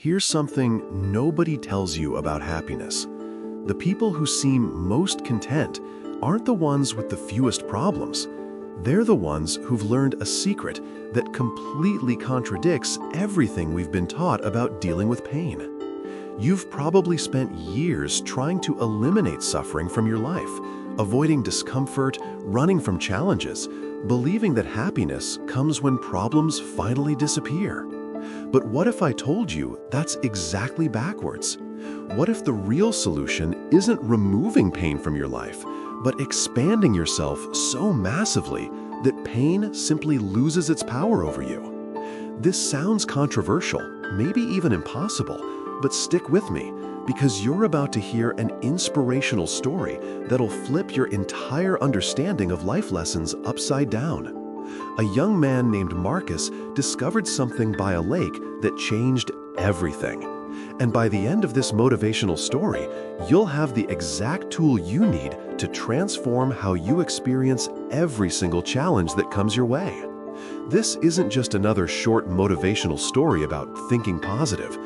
Here's something nobody tells you about happiness. The people who seem most content aren't the ones with the fewest problems. They're the ones who've learned a secret that completely contradicts everything we've been taught about dealing with pain. You've probably spent years trying to eliminate suffering from your life, avoiding discomfort, running from challenges, believing that happiness comes when problems finally disappear. But what if I told you that's exactly backwards? What if the real solution isn't removing pain from your life, but expanding yourself so massively that pain simply loses its power over you? This sounds controversial, maybe even impossible, but stick with me, because you're about to hear an inspirational story that'll flip your entire understanding of life lessons upside down. A young man named Marcus discovered something by a lake that changed everything. And by the end of this motivational story, you'll have the exact tool you need to transform how you experience every single challenge that comes your way. This isn't just another short motivational story about thinking positive.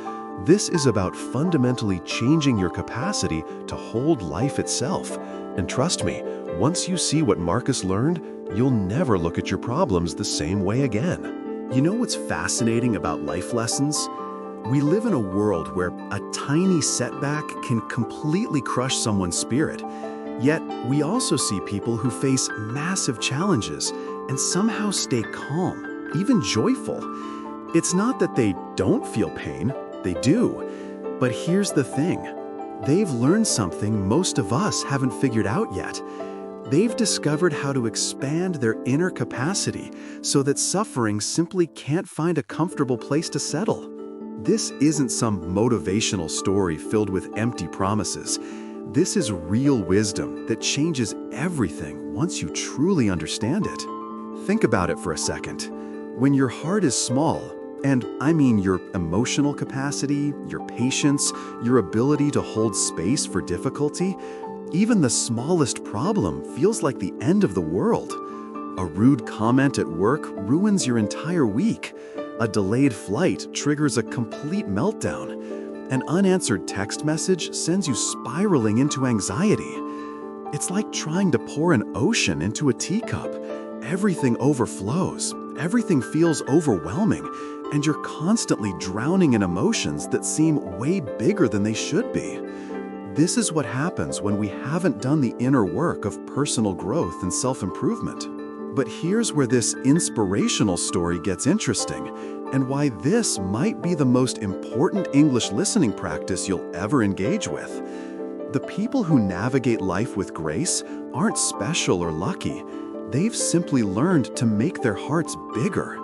This is about fundamentally changing your capacity to hold life itself. And trust me, once you see what Marcus learned, you'll never look at your problems the same way again. You know what's fascinating about life lessons? We live in a world where a tiny setback can completely crush someone's spirit. Yet, we also see people who face massive challenges and somehow stay calm, even joyful. It's not that they don't feel pain, they do. But here's the thing. They've learned something most of us haven't figured out yet. They've discovered how to expand their inner capacity so that suffering simply can't find a comfortable place to settle. This isn't some motivational story filled with empty promises. This is real wisdom that changes everything once you truly understand it. Think about it for a second. When your heart is small, and I mean your emotional capacity, your patience, your ability to hold space for difficulty, even the smallest problem feels like the end of the world. A rude comment at work ruins your entire week. A delayed flight triggers a complete meltdown. An unanswered text message sends you spiraling into anxiety. It's like trying to pour an ocean into a teacup. Everything overflows, everything feels overwhelming, and you're constantly drowning in emotions that seem way bigger than they should be. This is what happens when we haven't done the inner work of personal growth and self-improvement. But here's where this inspirational story gets interesting, and why this might be the most important English listening practice you'll ever engage with. The people who navigate life with grace aren't special or lucky. They've simply learned to make their hearts bigger.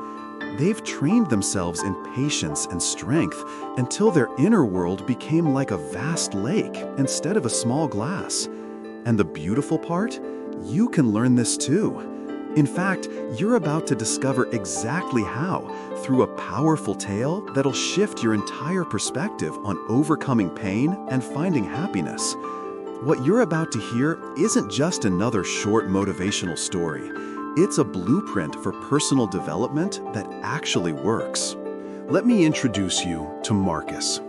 They've trained themselves in patience and strength until their inner world became like a vast lake instead of a small glass. And the beautiful part? You can learn this too. In fact, you're about to discover exactly how through a powerful tale that'll shift your entire perspective on overcoming pain and finding happiness. What you're about to hear isn't just another short motivational story. It's a blueprint for personal development that actually works. Let me introduce you to Marcus,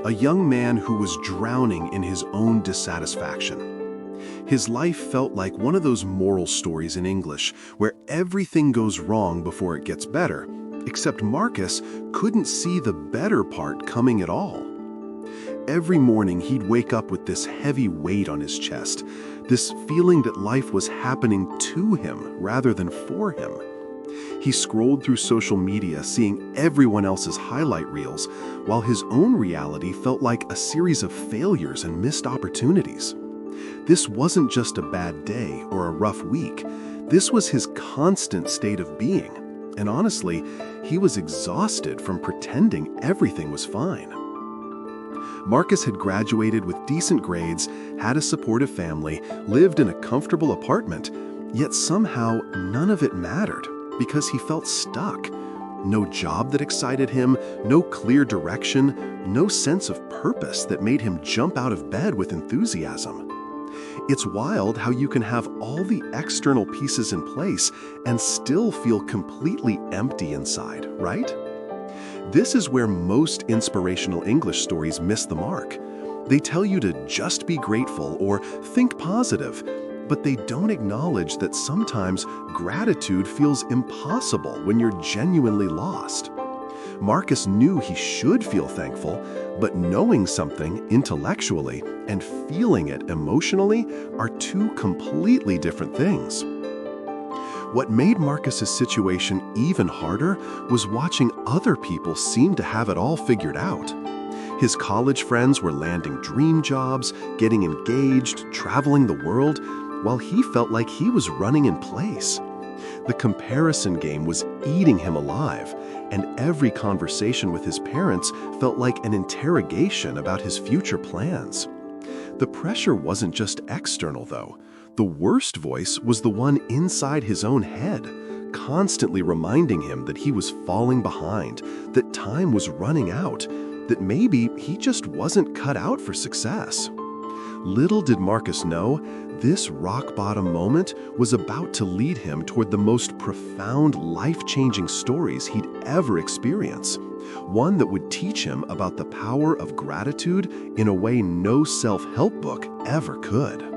a young man who was drowning in his own dissatisfaction. His life felt like one of those moral stories in English where everything goes wrong before it gets better, except Marcus couldn't see the better part coming at all. Every morning he'd wake up with this heavy weight on his chest, this feeling that life was happening to him rather than for him. He scrolled through social media seeing everyone else's highlight reels, while his own reality felt like a series of failures and missed opportunities. This wasn't just a bad day or a rough week. This was his constant state of being. And honestly, he was exhausted from pretending everything was fine. Marcus had graduated with decent grades, had a supportive family, lived in a comfortable apartment, yet somehow none of it mattered because he felt stuck. No job that excited him, no clear direction, no sense of purpose that made him jump out of bed with enthusiasm. It's wild how you can have all the external pieces in place and still feel completely empty inside, right? This is where most inspirational English stories miss the mark. They tell you to just be grateful or think positive, but they don't acknowledge that sometimes gratitude feels impossible when you're genuinely lost. Marcus knew he should feel thankful, but knowing something intellectually and feeling it emotionally are two completely different things. What made Marcus's situation even harder was watching other people seem to have it all figured out. His college friends were landing dream jobs, getting engaged, traveling the world, while he felt like he was running in place. The comparison game was eating him alive, and every conversation with his parents felt like an interrogation about his future plans. The pressure wasn't just external, though. The worst voice was the one inside his own head, constantly reminding him that he was falling behind, that time was running out, that maybe he just wasn't cut out for success. Little did Marcus know, this rock-bottom moment was about to lead him toward the most profound, life-changing stories he'd ever experienced. One that would teach him about the power of gratitude in a way no self-help book ever could.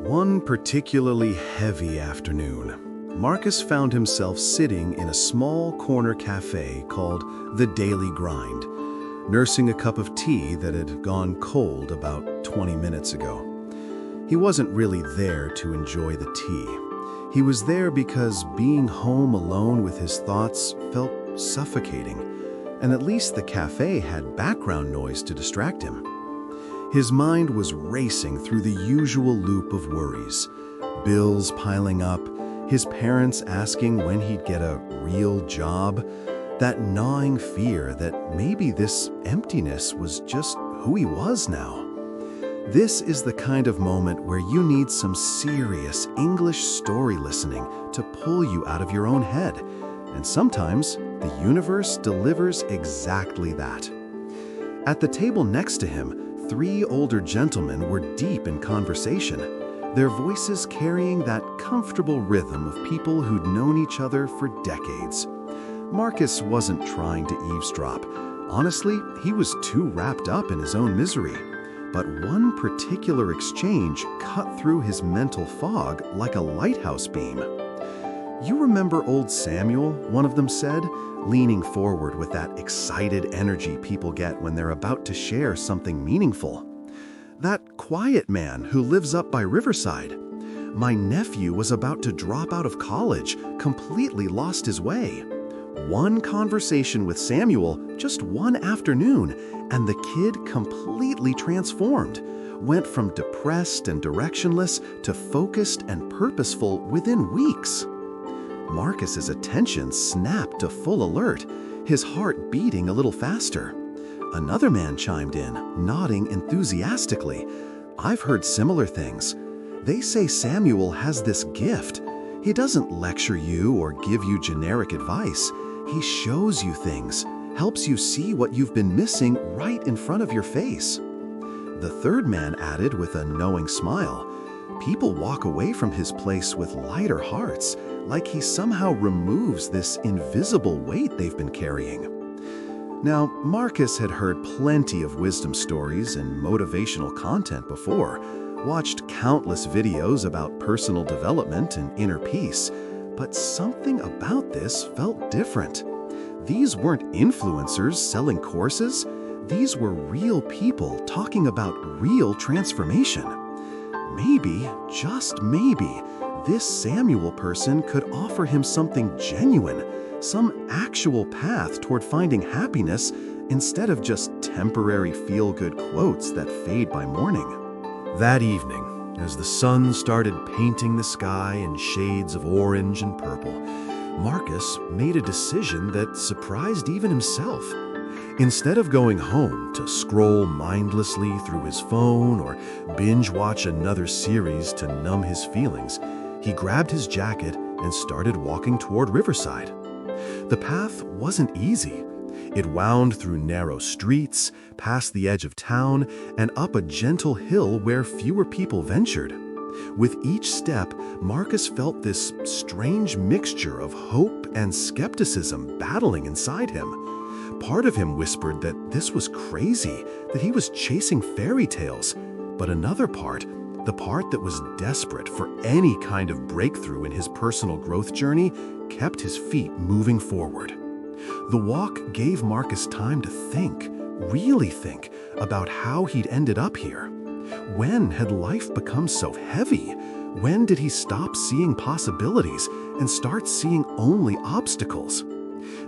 One particularly heavy afternoon, Marcus found himself sitting in a small corner cafe called The Daily Grind, nursing a cup of tea that had gone cold about 20 minutes ago. He wasn't really there to enjoy the tea. He was there because being home alone with his thoughts felt suffocating, and at least the cafe had background noise to distract him. His mind was racing through the usual loop of worries. Bills piling up, his parents asking when he'd get a real job, that gnawing fear that maybe this emptiness was just who he was now. This is the kind of moment where you need some serious English story listening to pull you out of your own head. And sometimes the universe delivers exactly that. At the table next to him, 3 older gentlemen were deep in conversation, their voices carrying that comfortable rhythm of people who'd known each other for decades. Marcus wasn't trying to eavesdrop. Honestly, he was too wrapped up in his own misery. But one particular exchange cut through his mental fog like a lighthouse beam. "You remember old Samuel?" one of them said, leaning forward with that excited energy people get when they're about to share something meaningful. "That quiet man who lives up by Riverside. My nephew was about to drop out of college, completely lost his way. One conversation with Samuel, just one afternoon, and the kid completely transformed. Went from depressed and directionless to focused and purposeful within weeks." Marcus's attention snapped to full alert, his heart beating a little faster. Another man chimed in, nodding enthusiastically. "I've heard similar things. They say Samuel has this gift. He doesn't lecture you or give you generic advice. He shows you things, helps you see what you've been missing right in front of your face." The third man added with a knowing smile, "People walk away from his place with lighter hearts, like he somehow removes this invisible weight they've been carrying." Now, Marcus had heard plenty of wisdom stories and motivational content before, watched countless videos about personal development and inner peace, but something about this felt different. These weren't influencers selling courses. These were real people talking about real transformation. Maybe, just maybe, this Samuel person could offer him something genuine, some actual path toward finding happiness instead of just temporary feel-good quotes that fade by morning. That evening, as the sun started painting the sky in shades of orange and purple, Marcus made a decision that surprised even himself. Instead of going home to scroll mindlessly through his phone or binge-watch another series to numb his feelings, he grabbed his jacket and started walking toward Riverside. The path wasn't easy. It wound through narrow streets, past the edge of town, and up a gentle hill where fewer people ventured. With each step, Marcus felt this strange mixture of hope and skepticism battling inside him. Part of him whispered that this was crazy, that he was chasing fairy tales. But another part, the part that was desperate for any kind of breakthrough in his personal growth journey, kept his feet moving forward. The walk gave Marcus time to think, really think, about how he'd ended up here. When had life become so heavy? When did he stop seeing possibilities and start seeing only obstacles?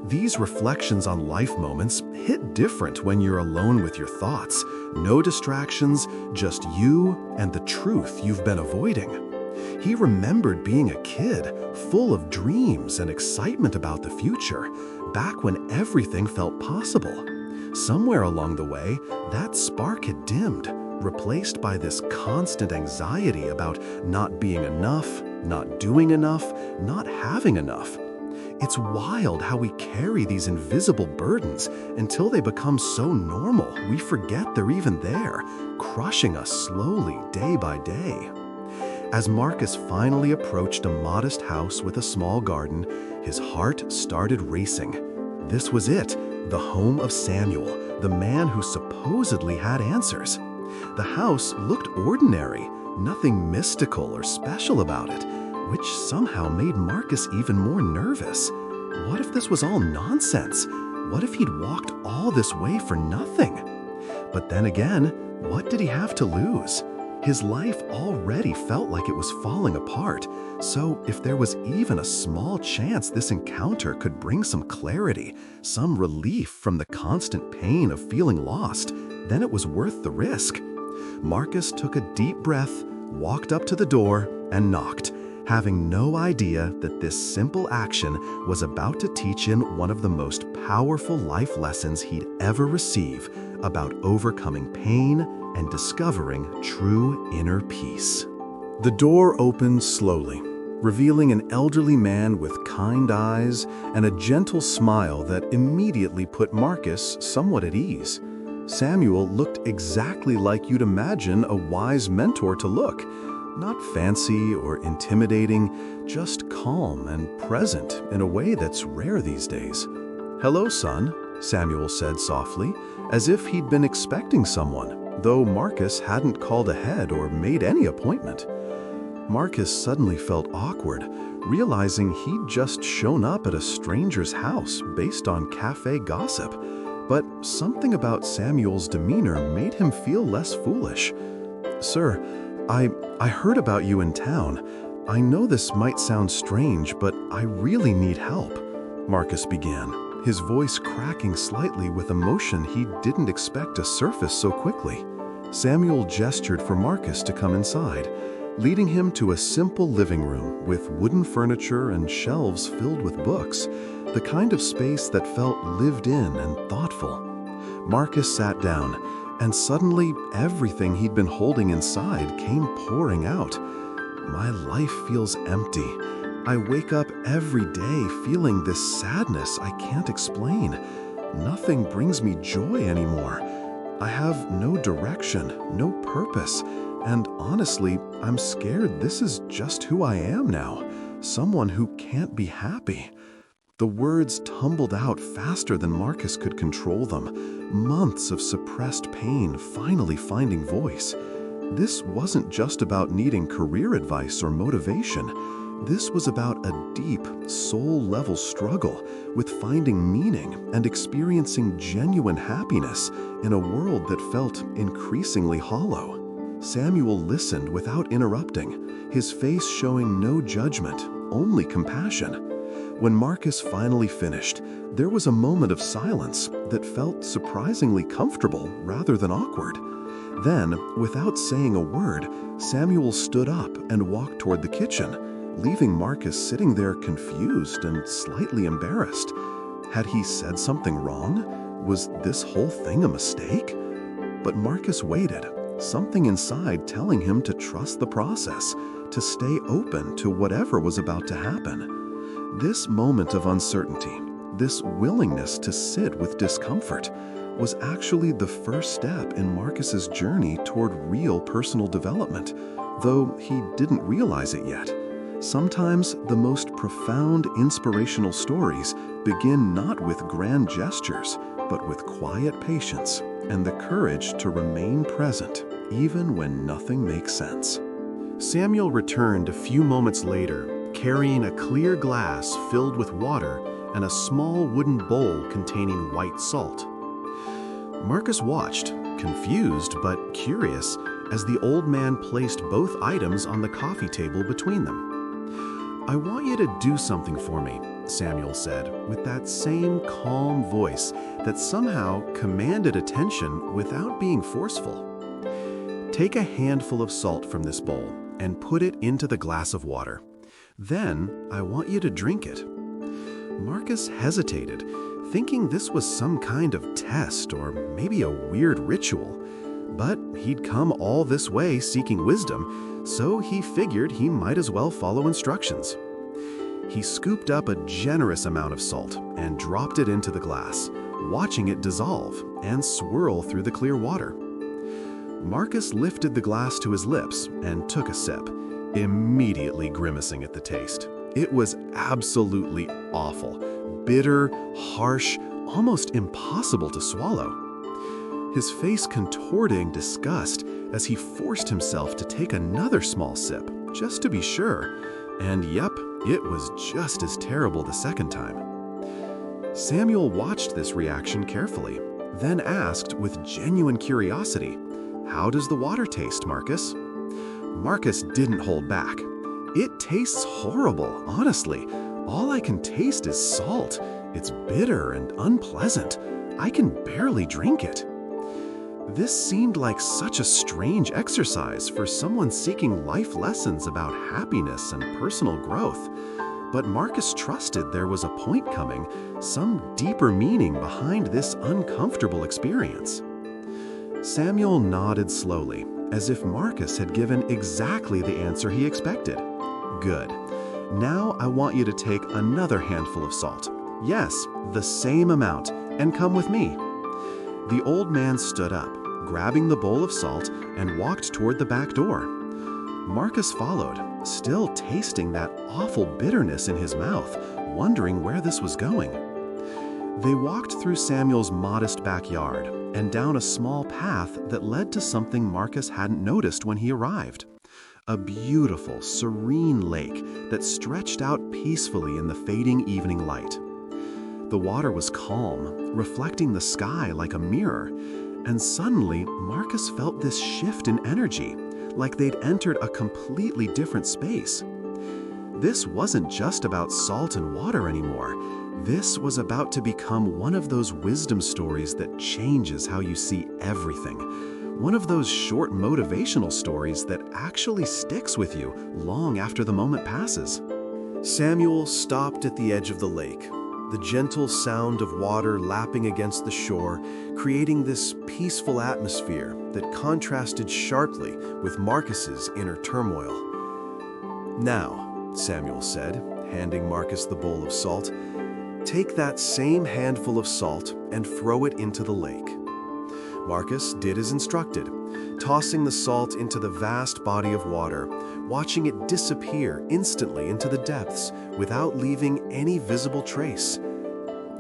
These reflections on life moments hit different when you're alone with your thoughts. No distractions, just you and the truth you've been avoiding. He remembered being a kid, full of dreams and excitement about the future, back when everything felt possible. Somewhere along the way, that spark had dimmed, replaced by this constant anxiety about not being enough, not doing enough, not having enough. It's wild how we carry these invisible burdens until they become so normal we forget they're even there, crushing us slowly day by day. As Marcus finally approached a modest house with a small garden, his heart started racing. This was it, the home of Samuel, the man who supposedly had answers. The house looked ordinary, nothing mystical or special about it, which somehow made Marcus even more nervous. What if this was all nonsense? What if he'd walked all this way for nothing? But then again, what did he have to lose? His life already felt like it was falling apart, so if there was even a small chance this encounter could bring some clarity, some relief from the constant pain of feeling lost, then it was worth the risk. Marcus took a deep breath, walked up to the door, and knocked, having no idea that this simple action was about to teach him one of the most powerful life lessons he'd ever receive about overcoming pain and discovering true inner peace. The door opened slowly, revealing an elderly man with kind eyes and a gentle smile that immediately put Marcus somewhat at ease. Samuel looked exactly like you'd imagine a wise mentor to look. Not fancy or intimidating, just calm and present in a way that's rare these days. "Hello, son," Samuel said softly, as if he'd been expecting someone, though Marcus hadn't called ahead or made any appointment. Marcus suddenly felt awkward, realizing he'd just shown up at a stranger's house based on Café gossip. But something about Samuel's demeanor made him feel less foolish. "Sir, I heard about you in town. I know this might sound strange, but I really need help," Marcus began, his voice cracking slightly with emotion he didn't expect to surface so quickly. Samuel gestured for Marcus to come inside, leading him to a simple living room with wooden furniture and shelves filled with books, the kind of space that felt lived in and thoughtful. Marcus sat down, and suddenly everything he'd been holding inside came pouring out. "My life feels empty. I wake up every day feeling this sadness I can't explain. Nothing brings me joy anymore. I have no direction, no purpose, and honestly, I'm scared this is just who I am now, someone who can't be happy." The words tumbled out faster than Marcus could control them, months of suppressed pain finally finding voice. This wasn't just about needing career advice or motivation. This was about a deep, soul-level struggle with finding meaning and experiencing genuine happiness in a world that felt increasingly hollow. Samuel listened without interrupting, his face showing no judgment, only compassion. When Marcus finally finished, there was a moment of silence that felt surprisingly comfortable rather than awkward. Then, without saying a word, Samuel stood up and walked toward the kitchen, leaving Marcus sitting there confused and slightly embarrassed. Had he said something wrong? Was this whole thing a mistake? But Marcus waited, something inside telling him to trust the process, to stay open to whatever was about to happen. This moment of uncertainty, this willingness to sit with discomfort, was actually the first step in Marcus's journey toward real personal development, though he didn't realize it yet. Sometimes the most profound inspirational stories begin not with grand gestures, but with quiet patience and the courage to remain present, even when nothing makes sense. Samuel returned a few moments later, carrying a clear glass filled with water and a small wooden bowl containing white salt. Marcus watched, confused but curious, as the old man placed both items on the coffee table between them. "I want you to do something for me," Samuel said, with that same calm voice that somehow commanded attention without being forceful. "Take a handful of salt from this bowl and put it into the glass of water. Then I want you to drink it." Marcus hesitated, thinking this was some kind of test or maybe a weird ritual. But he'd come all this way seeking wisdom, so he figured he might as well follow instructions. He scooped up a generous amount of salt and dropped it into the glass, watching it dissolve and swirl through the clear water. Marcus lifted the glass to his lips and took a sip, immediately grimacing at the taste. It was absolutely awful, bitter, harsh, almost impossible to swallow. His face contorting disgust as he forced himself to take another small sip, just to be sure. And yep, it was just as terrible the second time. Samuel watched this reaction carefully, then asked with genuine curiosity, "How does the water taste, Marcus?" Marcus didn't hold back. "It tastes horrible, honestly. All I can taste is salt. It's bitter and unpleasant. I can barely drink it." This seemed like such a strange exercise for someone seeking life lessons about happiness and personal growth. But Marcus trusted there was a point coming, some deeper meaning behind this uncomfortable experience. Samuel nodded slowly, as if Marcus had given exactly the answer he expected. "Good. Now I want you to take another handful of salt. Yes, the same amount, and come with me." The old man stood up, grabbing the bowl of salt, and walked toward the back door. Marcus followed, still tasting that awful bitterness in his mouth, wondering where this was going. They walked through Samuel's modest backyard and down a small path that led to something Marcus hadn't noticed when he arrived. A beautiful, serene lake that stretched out peacefully in the fading evening light. The water was calm, reflecting the sky like a mirror, and suddenly Marcus felt this shift in energy, like they'd entered a completely different space. This wasn't just about salt and water anymore. This was about to become one of those wisdom stories that changes how you see everything. One of those short motivational stories that actually sticks with you long after the moment passes. Samuel stopped at the edge of the lake, the gentle sound of water lapping against the shore, creating this peaceful atmosphere that contrasted sharply with Marcus's inner turmoil. "Now," Samuel said, handing Marcus the bowl of salt, "take that same handful of salt and throw it into the lake." Marcus did as instructed, tossing the salt into the vast body of water, watching it disappear instantly into the depths without leaving any visible trace.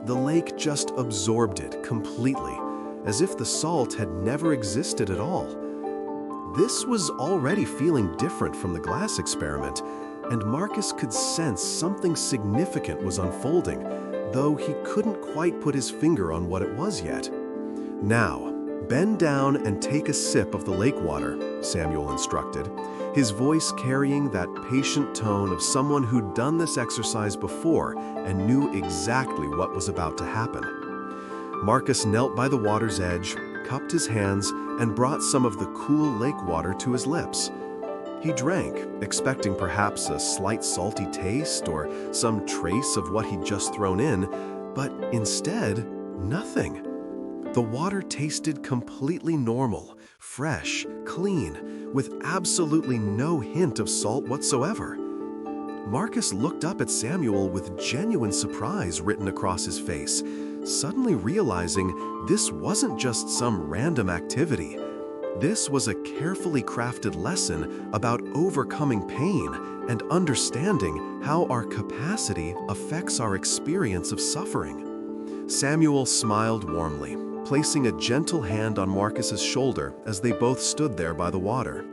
The lake just absorbed it completely, as if the salt had never existed at all. This was already feeling different from the glass experiment, and Marcus could sense something significant was unfolding, though he couldn't quite put his finger on what it was yet. "Now, bend down and take a sip of the lake water," Samuel instructed, his voice carrying that patient tone of someone who'd done this exercise before and knew exactly what was about to happen. Marcus knelt by the water's edge, cupped his hands, and brought some of the cool lake water to his lips. He drank, expecting perhaps a slight salty taste or some trace of what he'd just thrown in, but instead, nothing. The water tasted completely normal, fresh, clean, with absolutely no hint of salt whatsoever. Marcus looked up at Samuel with genuine surprise written across his face, suddenly realizing this wasn't just some random activity. This was a carefully crafted lesson about overcoming pain and understanding how our capacity affects our experience of suffering. Samuel smiled warmly, placing a gentle hand on Marcus's shoulder as they both stood there by the water.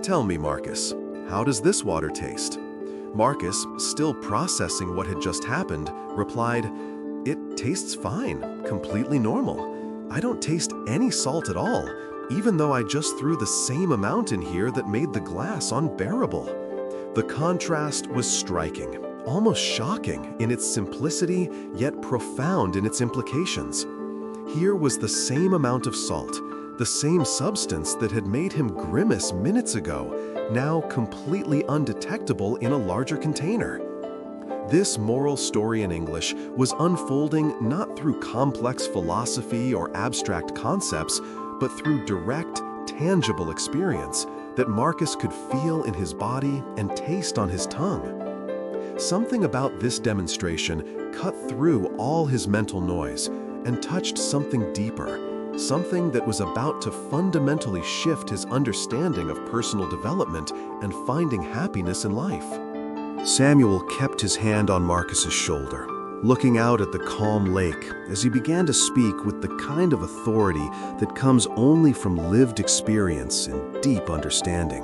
"Tell me, Marcus, how does this water taste?" Marcus, still processing what had just happened, replied, "It tastes fine, completely normal. I don't taste any salt at all, even though I just threw the same amount in here that made the glass unbearable." The contrast was striking, almost shocking in its simplicity, yet profound in its implications. Here was the same amount of salt, the same substance that had made him grimace minutes ago, now completely undetectable in a larger container. This moral story in English was unfolding not through complex philosophy or abstract concepts, but through direct, tangible experience that Marcus could feel in his body and taste on his tongue. Something about this demonstration cut through all his mental noise and touched something deeper, something that was about to fundamentally shift his understanding of personal development and finding happiness in life. Samuel kept his hand on Marcus's shoulder, looking out at the calm lake as he began to speak with the kind of authority that comes only from lived experience and deep understanding.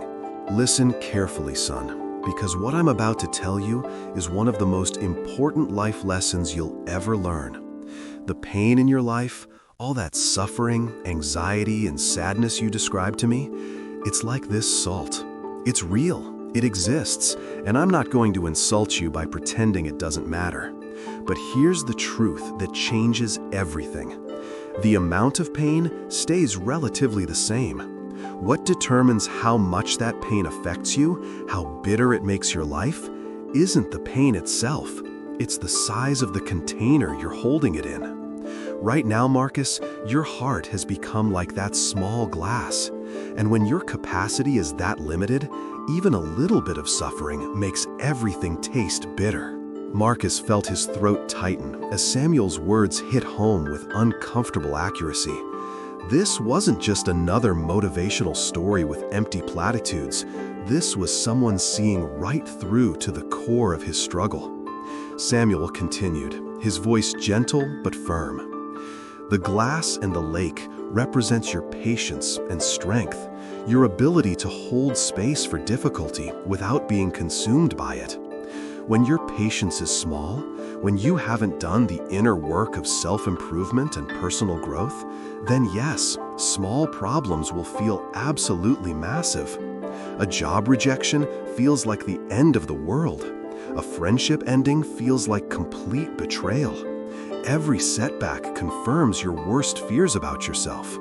"Listen carefully, son, because what I'm about to tell you is one of the most important life lessons you'll ever learn. The pain in your life, all that suffering, anxiety, and sadness you described to me, it's like this salt. It's real, it exists, and I'm not going to insult you by pretending it doesn't matter. But here's the truth that changes everything. The amount of pain stays relatively the same. What determines how much that pain affects you, how bitter it makes your life, isn't the pain itself. It's the size of the container you're holding it in. Right now, Marcus, your heart has become like that small glass. And when your capacity is that limited, even a little bit of suffering makes everything taste bitter." Marcus felt his throat tighten as Samuel's words hit home with uncomfortable accuracy. This wasn't just another motivational story with empty platitudes. This was someone seeing right through to the core of his struggle. Samuel continued, his voice gentle but firm. "The glass and the lake represents your patience and strength, your ability to hold space for difficulty without being consumed by it. When your patience is small, when you haven't done the inner work of self-improvement and personal growth, then yes, small problems will feel absolutely massive. A job rejection feels like the end of the world. A friendship ending feels like complete betrayal. Every setback confirms your worst fears about yourself.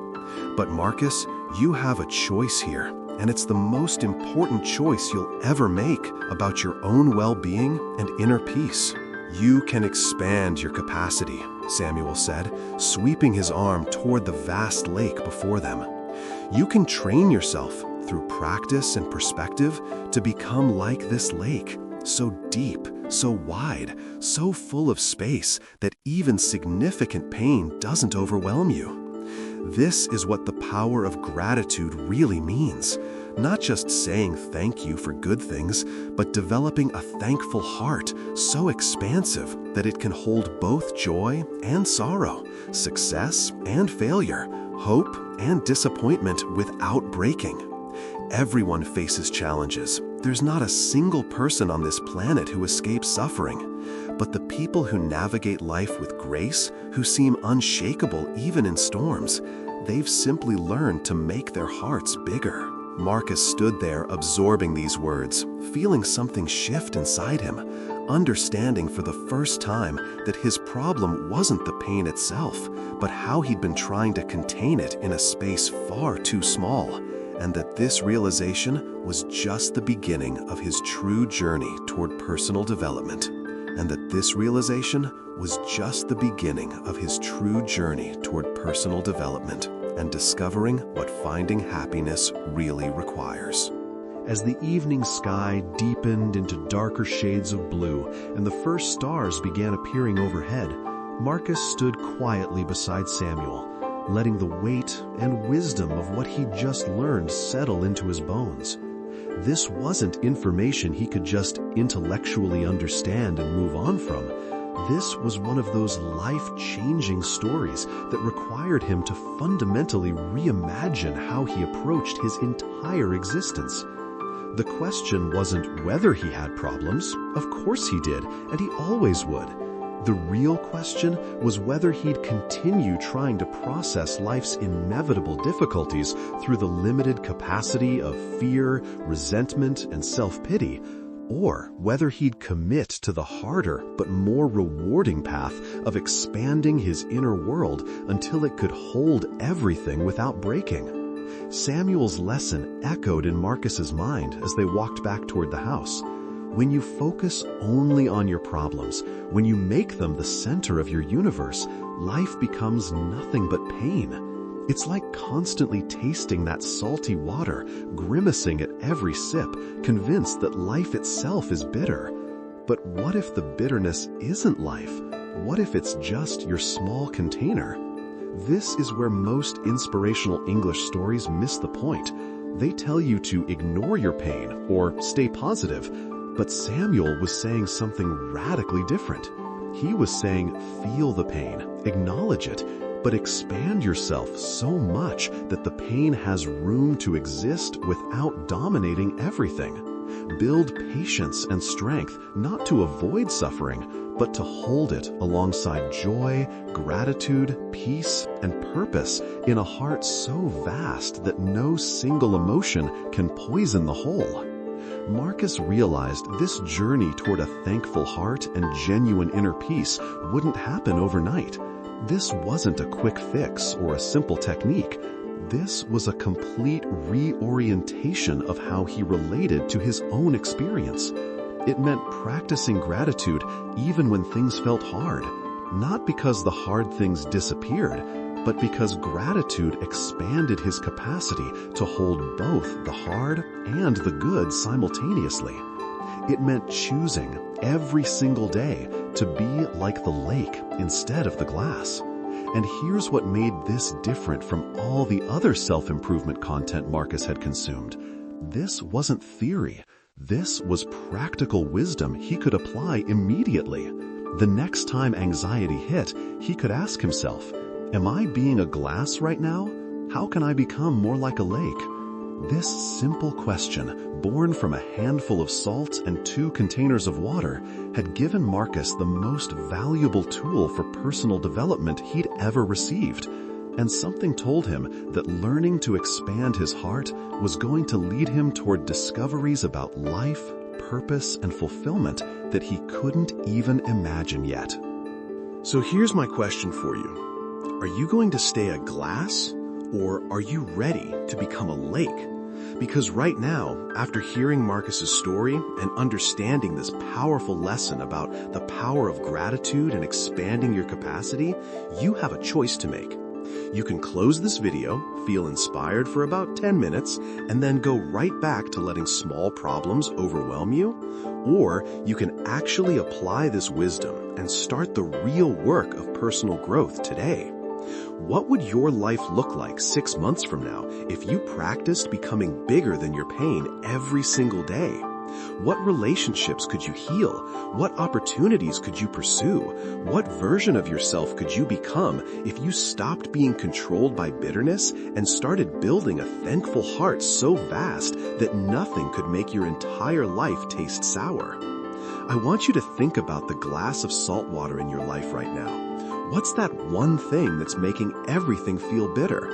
But Marcus, you have a choice here, and it's the most important choice you'll ever make about your own well-being and inner peace. You can expand your capacity," Samuel said, sweeping his arm toward the vast lake before them. "You can train yourself through practice and perspective to become like this lake, so deep, so wide, so full of space that even significant pain doesn't overwhelm you. This is what the power of gratitude really means. Not just saying thank you for good things, but developing a thankful heart so expansive that it can hold both joy and sorrow, success and failure, hope and disappointment without breaking. Everyone faces challenges. There's not a single person on this planet who escapes suffering. But the people who navigate life with grace, who seem unshakable even in storms, they've simply learned to make their hearts bigger." Marcus stood there absorbing these words, feeling something shift inside him, understanding for the first time that his problem wasn't the pain itself, but how he'd been trying to contain it in a space far too small, and that this realization was just the beginning of his true journey toward personal development. And that this realization was just the beginning of his true journey toward personal development and discovering what finding happiness really requires. As the evening sky deepened into darker shades of blue and the first stars began appearing overhead, Marcus stood quietly beside Samuel, letting the weight and wisdom of what he'd just learned settle into his bones. This wasn't information he could just intellectually understand and move on from. This was one of those life-changing stories that required him to fundamentally reimagine how he approached his entire existence. The question wasn't whether he had problems. Of course he did, and he always would. The real question was whether he'd continue trying to process life's inevitable difficulties through the limited capacity of fear, resentment, and self-pity, or whether he'd commit to the harder but more rewarding path of expanding his inner world until it could hold everything without breaking. Samuel's lesson echoed in Marcus's mind as they walked back toward the house. When you focus only on your problems, when you make them the center of your universe, life becomes nothing but pain. It's like constantly tasting that salty water, grimacing at every sip, convinced that life itself is bitter. But what if the bitterness isn't life? What if it's just your small container? This is where most inspirational English stories miss the point. They tell you to ignore your pain or stay positive. But Samuel was saying something radically different. He was saying, feel the pain, acknowledge it, but expand yourself so much that the pain has room to exist without dominating everything. Build patience and strength, not to avoid suffering, but to hold it alongside joy, gratitude, peace, and purpose in a heart so vast that no single emotion can poison the whole. Marcus realized this journey toward a thankful heart and genuine inner peace wouldn't happen overnight. This wasn't a quick fix or a simple technique. This was a complete reorientation of how he related to his own experience. It meant practicing gratitude even when things felt hard, not because the hard things disappeared, but because gratitude expanded his capacity to hold both the hard and the good simultaneously. It meant choosing every single day to be like the lake instead of the glass. And here's what made this different from all the other self-improvement content Marcus had consumed. This wasn't theory. This was practical wisdom he could apply immediately. The next time anxiety hit, he could ask himself, am I being a glass right now? How can I become more like a lake? This simple question, born from a handful of salt and 2 containers of water, had given Marcus the most valuable tool for personal development he'd ever received. And something told him that learning to expand his heart was going to lead him toward discoveries about life, purpose, and fulfillment that he couldn't even imagine yet. So here's my question for you. Are you going to stay a glass, or are you ready to become a lake? Because right now, after hearing Marcus's story and understanding this powerful lesson about the power of gratitude and expanding your capacity, you have a choice to make. You can close this video, feel inspired for about 10 minutes, and then go right back to letting small problems overwhelm you. Or you can actually apply this wisdom and start the real work of personal growth today. What would your life look like 6 months from now if you practiced becoming bigger than your pain every single day? What relationships could you heal? What opportunities could you pursue? What version of yourself could you become if you stopped being controlled by bitterness and started building a thankful heart so vast that nothing could make your entire life taste sour? I want you to think about the glass of salt water in your life right now. What's that one thing that's making everything feel bitter?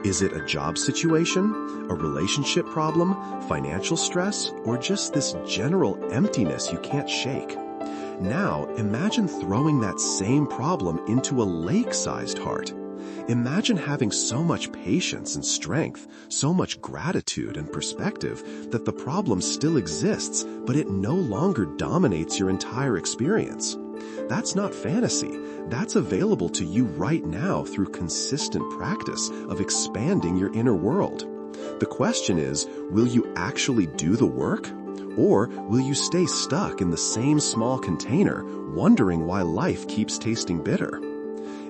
Is it a job situation, a relationship problem, financial stress, or just this general emptiness you can't shake? Now, imagine throwing that same problem into a lake-sized heart. Imagine having so much patience and strength, so much gratitude and perspective that the problem still exists, but it no longer dominates your entire experience. That's not fantasy. That's available to you right now through consistent practice of expanding your inner world. The question is, will you actually do the work? Or will you stay stuck in the same small container, wondering why life keeps tasting bitter?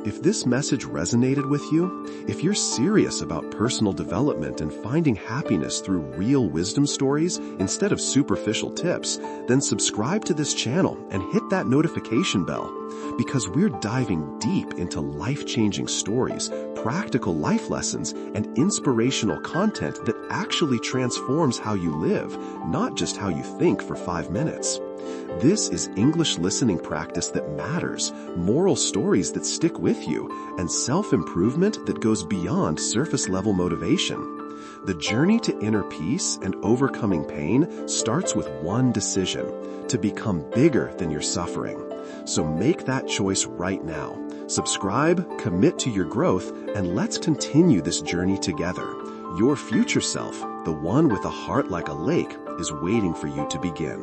If this message resonated with you, if you're serious about personal development and finding happiness through real wisdom stories instead of superficial tips, then subscribe to this channel and hit that notification bell, because we're diving deep into life-changing stories, practical life lessons, and inspirational content that actually transforms how you live, not just how you think for 5 minutes. This is English listening practice that matters, moral stories that stick with you, and self-improvement that goes beyond surface-level motivation. The journey to inner peace and overcoming pain starts with one decision: to become bigger than your suffering. So make that choice right now. Subscribe, commit to your growth, and let's continue this journey together. Your future self, the one with a heart like a lake, is waiting for you to begin.